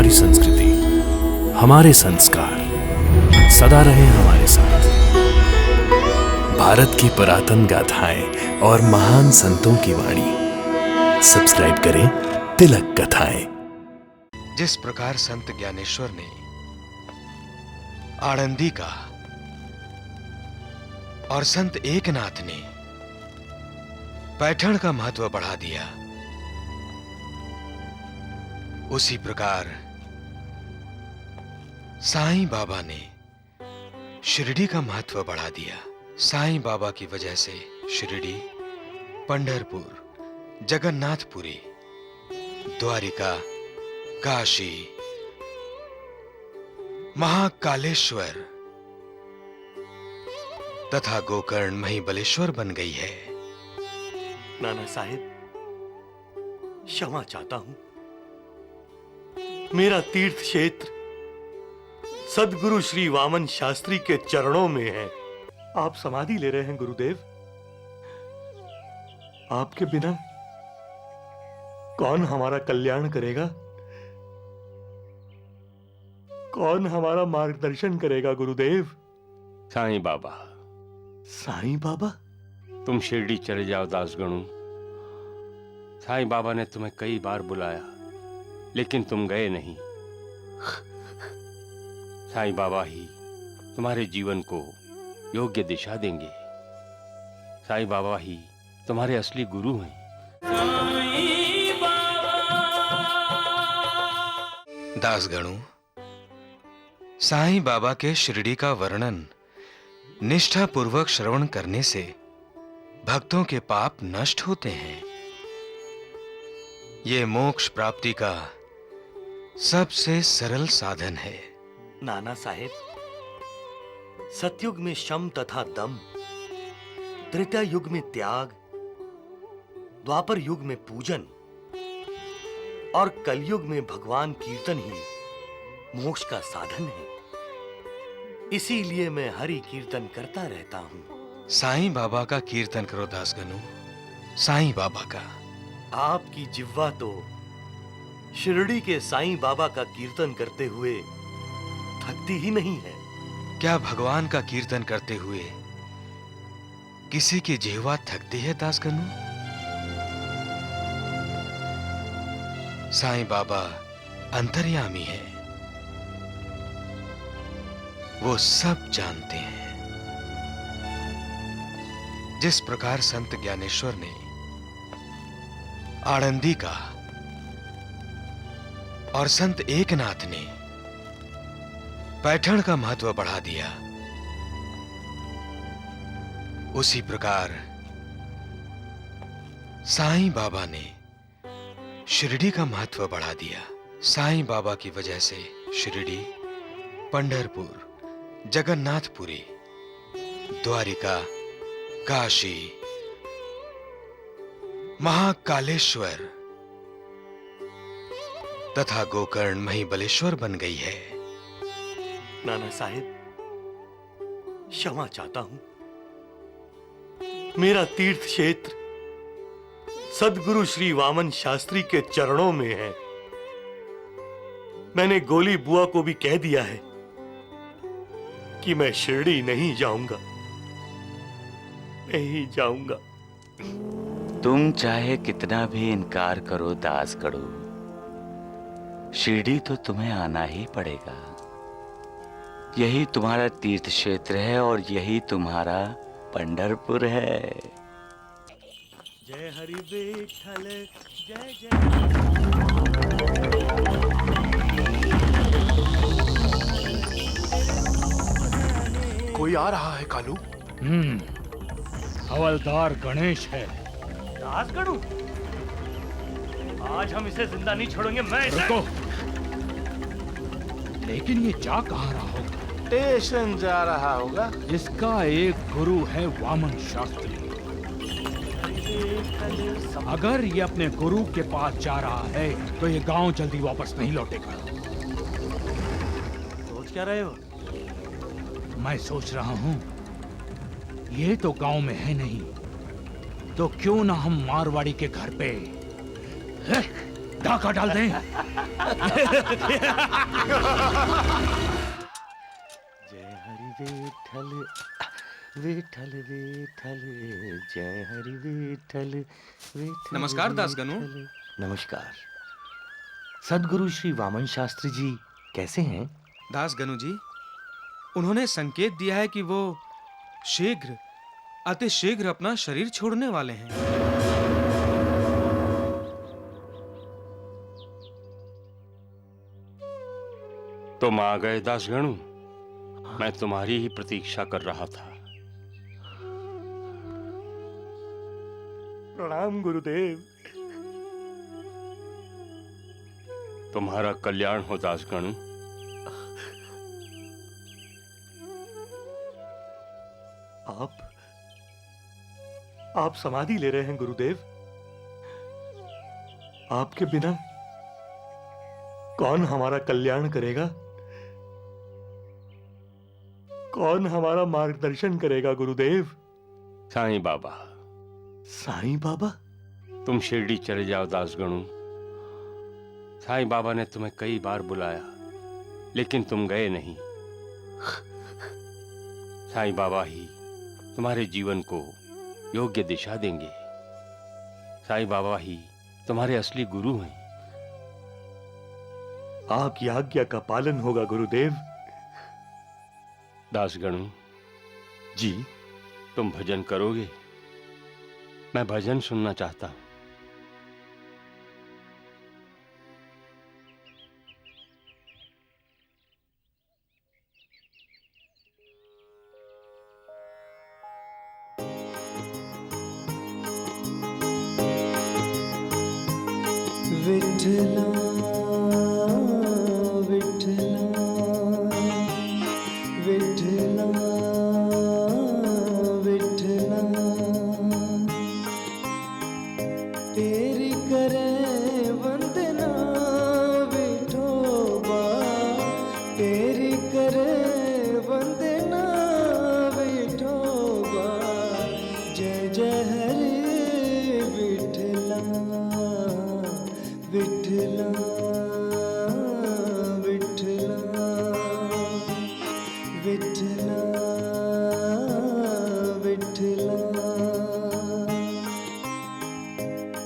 हमारी संस्कृति, हमारे संस्कार सदा रहे हमारे साथ। भारत की पुरातन गाथाएं और महान संतों की वाणी। सब्सक्राइब करें तिलक कथाएं। जिस प्रकार संत ज्ञानेश्वर ने आनंदी का और संत एकनाथ ने पैठण का महत्व बढ़ा दिया, उसी प्रकार साईं बाबा ने शिरडी का महत्व बढ़ा दिया। साईं बाबा की वजह से शिरडी, पंढरपुर, जगन्नाथपुरी, द्वारिका, काशी, महाकालेश्वर तथा गोकर्ण महिबलेश्वर बन गई है। नाना साहेब, क्षमा चाहता हूं। मेरा तीर्थ क्षेत्र सदगुरु श्री वामन शास्त्री के चरणों में है। आप समाधि ले रहे हैं गुरुदेव। आपके बिना कौन हमारा कल्याण करेगा? कौन हमारा मार्गदर्शन करेगा गुरुदेव? साईं बाबा। साईं बाबा? तुम शिरडी चले जाओ दासगणु। साईं बाबा ने तुम्हें कई बार बुलाया, लेकिन तुम गए नहीं। साईं बाबा ही तुम्हारे जीवन को योग्य दिशा देंगे। साईं बाबा ही तुम्हारे असली गुरु हैं। दासगणु, साईं बाबा के शिरडी का वर्णन निष्ठा पूर्वक श्रवण करने से भक्तों के पाप नष्ट होते हैं। ये मोक्ष प्राप्ति का सबसे सरल साधन है। नाना साहेब, सतयुग में शम तथा दम, त्रेता युग में त्याग, द्वापर युग में पूजन और कलयुग में भगवान कीर्तन ही मोक्ष का साधन है। इसीलिए मैं हरि कीर्तन करता रहता हूं। साईं बाबा का कीर्तन करो दासगणु, साईं बाबा का। आपकी जिह्वा तो शिरडी के साईं बाबा का कीर्तन करते हुए थकती ही नहीं है। क्या भगवान का कीर्तन करते हुए किसी की जिह्वा थकती है दासगणु? साईं बाबा अंतर्यामी है, वो सब जानते हैं। जिस प्रकार संत ज्ञानेश्वर ने आनंदी का और संत एकनाथ ने पैठण का महत्व बढ़ा दिया, उसी प्रकार साईं बाबा ने शिरडी का महत्व बढ़ा दिया। साईं बाबा की वजह से शिरडी, पंढरपुर, जगन्नाथपुरी, द्वारिका, काशी, महाकालेश्वर तथा गोकर्ण महिबलेश्वर बन गई है। नाना साहेब, क्षमा चाहता हूं। मेरा तीर्थ क्षेत्र सदगुरु श्री वामन शास्त्री के चरणों में है। मैंने गोली बुआ को भी कह दिया है कि मैं शिरडी नहीं जाऊंगा, नहीं जाऊंगा। तुम चाहे कितना भी इनकार करो दासगणु, शिरडी तो तुम्हें आना ही पड़ेगा। यही तुम्हारा तीर्थ क्षेत्र है और यही तुम्हारा पंढरपुर है। जय हरि विठ्ठल, जय जय। कोई आ रहा है कालू। हवलदार गणेश है। दासगणु, आज हम इसे जिंदा नहीं छोड़ेंगे। मैं रुको। लेकिन ये जा कहाँ रहा होगा? स्टेशन जा रहा होगा। इसका एक गुरु है वामन शास्त्री। अगर ये अपने गुरु के पास जा रहा है तो ये गांव जल्दी वापस नहीं लौटेगा। सोच क्या रहे हो? मैं सोच रहा हूं, ये तो गांव में है नहीं, तो क्यों ना हम मारवाड़ी के घर पे डाका डाल दें। जय हरि विठल विठल विठल, जय हरि विठल विठल। नमस्कार, दासगणु। नमस्कार। सद्गुरु श्री वामन शास्त्री जी कैसे हैं? दासगणु जी, उन्होंने संकेत दिया है कि वो शीघ्र, अति शीघ्र अपना शरीर छोड़ने वाले हैं। तुम आ गए दासगणु। मैं तुम्हारी ही प्रतीक्षा कर रहा था। प्रणाम गुरुदेव। तुम्हारा कल्याण हो दासगणु। आप समाधि ले रहे हैं गुरुदेव। आपके बिना कौन हमारा कल्याण करेगा? कौन हमारा मार्गदर्शन करेगा गुरुदेव? साईं बाबा। साईं बाबा? तुम शिरडी चले जाओ दासगणु। साईं बाबा ने तुम्हें कई बार बुलाया, लेकिन तुम गए नहीं। साईं बाबा ही तुम्हारे जीवन को योग्य दिशा देंगे। साईं बाबा ही तुम्हारे असली गुरु हैं। आपकी आज्ञा का पालन होगा गुरुदेव। दासगणु जी। तुम भजन करोगे? मैं भजन सुनना चाहता हूं। विठला विठला विठला विठला, तेरी करे वंदना विठोबा, तेरी करे वंदना विठोबा। जय जय हरि विठला विठला विठला विठला विठला,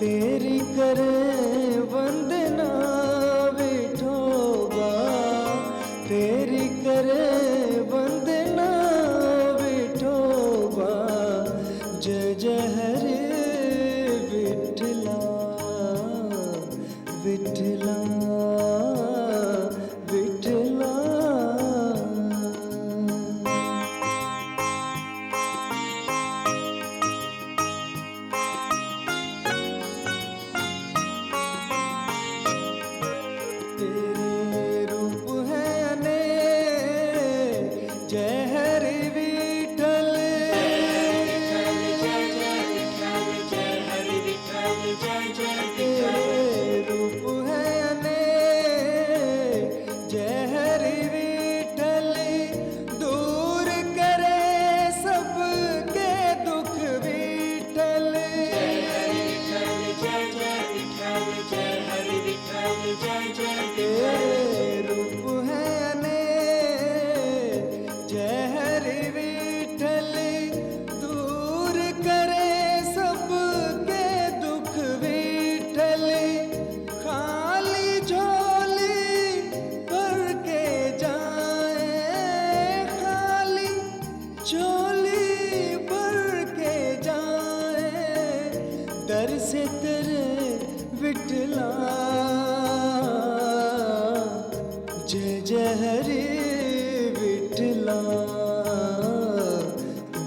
तेरी करे वंदना विठोबा, तेरी करे वंदना विठोबा। जय जय हरि विठला विठला विठला। तेरे रूप है अनेक, जय हरि विठल। तेरे रूप है अनेक, जय हरि विठल। दूर करे सबके दुख विठल। तेरे रूप है अनेक, जय हरि विठल। दूर करे सबके दुख विठल। खाली झोली भर के जाए, खाली झोली भर के जाए। दर से तेरे विठला। जय जय हरि विठला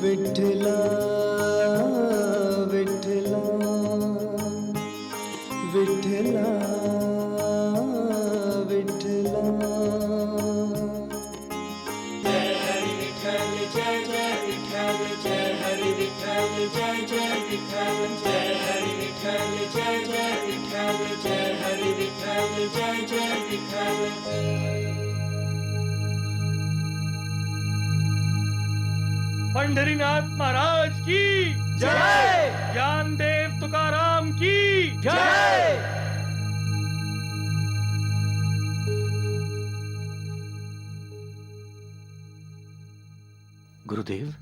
विठला विठला विठला विठला। जय हरि विठल जय जय विठल, जय हरि विठल जय जय विठल, जय हरि विठल जय जय विठल, जय हरि विठल जय जय विठल। पंढरीनाथ महाराज की जय। ज्ञानदेव तुकाराम की जय। गुरुदेव,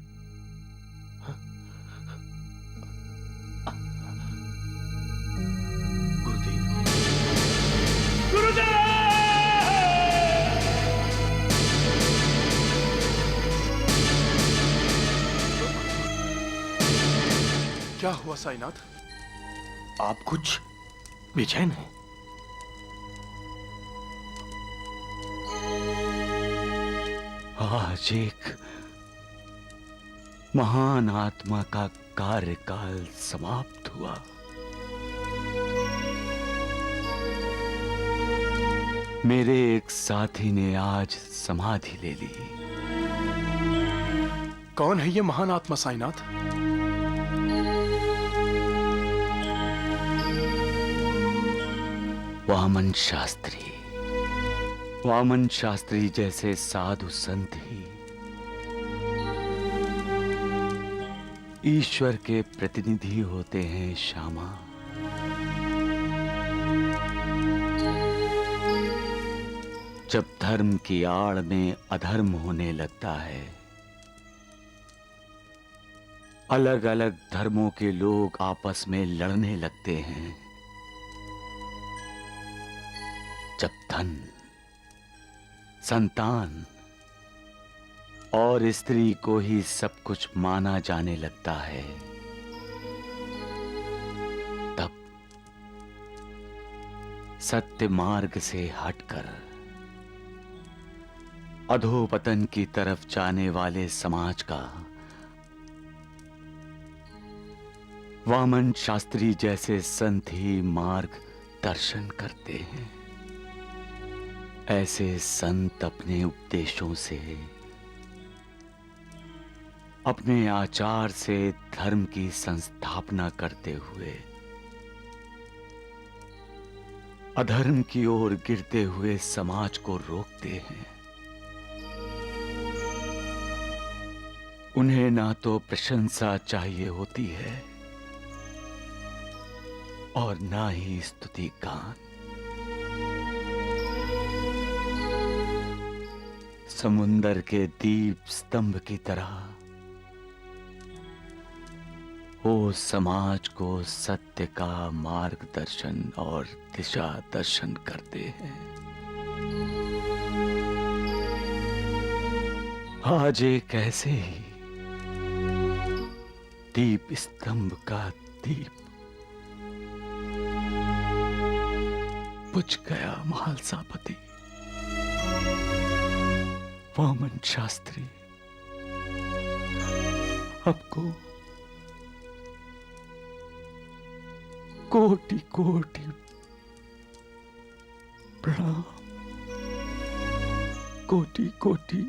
क्या हुआ साईनाथ? आप कुछ बेचैन हैं? आज एक महान आत्मा का कार्यकाल समाप्त हुआ। मेरे एक साथी ने आज समाधि ले ली। कौन है ये महान आत्मा साईनाथ? वामन शास्त्री। वामन शास्त्री जैसे साधु संत ही ईश्वर के प्रतिनिधि होते हैं श्यामा। जब धर्म की आड़ में अधर्म होने लगता है, अलग अलग धर्मों के लोग आपस में लड़ने लगते हैं, जब धन, संतान और स्त्री को ही सब कुछ माना जाने लगता है, तब सत्य मार्ग से हटकर अधोपतन की तरफ जाने वाले समाज का वामन शास्त्री जैसे संत ही मार्ग दर्शन करते हैं। ऐसे संत अपने उपदेशों से, अपने आचार से धर्म की संस्थापना करते हुए अधर्म की ओर गिरते हुए समाज को रोकते हैं। उन्हें ना तो प्रशंसा चाहिए होती है और ना ही स्तुति गान। समुंदर के दीप स्तंभ की तरह वो समाज को सत्य का मार्गदर्शन और दिशा दर्शन करते हैं। आज एक ऐसे ही दीप स्तंभ का दीप बुझ गया। महालसापति वामन शास्त्री आपको कोटि कोटि प्रणाम, कोटि कोटि।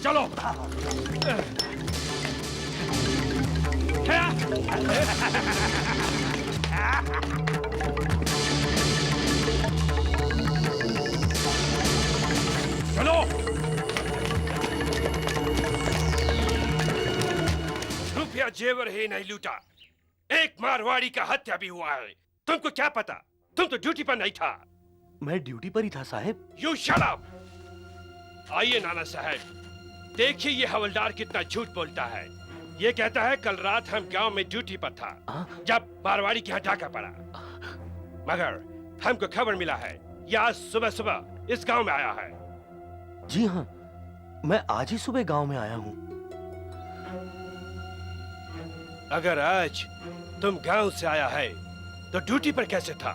चलो चलो। रुपया जेवर ही नहीं लूटा, एक मारवाड़ी का हत्या भी हुआ है। तुमको क्या पता? तुम तो ड्यूटी पर नहीं था। मैं ड्यूटी पर ही था साहब। You shut up. आइए नाना साहब, देखिए ये हवलदार कितना झूठ बोलता है। ये कहता है कल रात हम गांव में ड्यूटी पर था जब मारवाड़ी के यहाँ डाका पड़ा, मगर हमको खबर मिला है ये आज सुबह सुबह इस गांव में आया है। जी हाँ, मैं आज ही सुबह गांव में आया हूँ। अगर आज तुम गांव से आया है तो ड्यूटी पर कैसे था?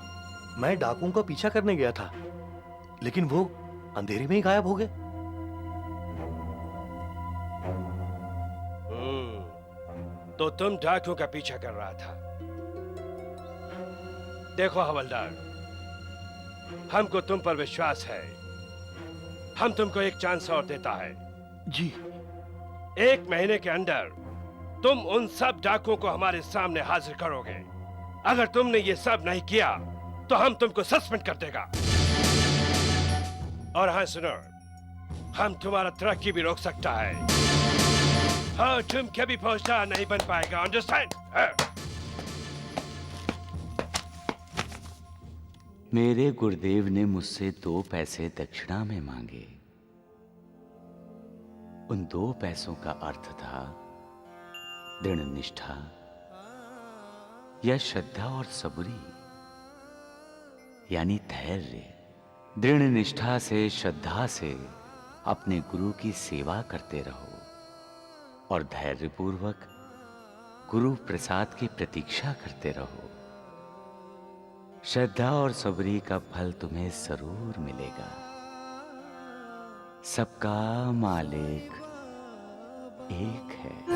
मैं डाकुओं का पीछा करने गया था, लेकिन वो अंधेरे में ही गायब हो गए। तो तुम डाकुओं का पीछा कर रहा था। देखो हवलदार, हमको तुम पर विश्वास है। हम तुमको एक चांस और देता है। जी। 1 महीने के अंदर तुम उन सब डाकुओं को हमारे सामने हाजिर करोगे। अगर तुमने ये सब नहीं किया तो हम तुमको सस्पेंड कर देगा। और हाँ सुनो, हम तुम्हारा तरक्की भी रोक सकता है। हाँ, तुम कभी पहुंचा नहीं बन पाएगा, अंडरस्टैंड? मेरे गुरुदेव ने मुझसे 2 पैसे दक्षिणा में मांगे। उन 2 पैसों का अर्थ था दृढ़ निष्ठा या श्रद्धा और सबूरी, यानी धैर्य। दृढ़ निष्ठा से, श्रद्धा से अपने गुरु की सेवा करते रहो और धैर्यपूर्वक गुरु प्रसाद की प्रतीक्षा करते रहो। श्रद्धा और सबरी का फल तुम्हें जरूर मिलेगा। सबका मालिक एक है।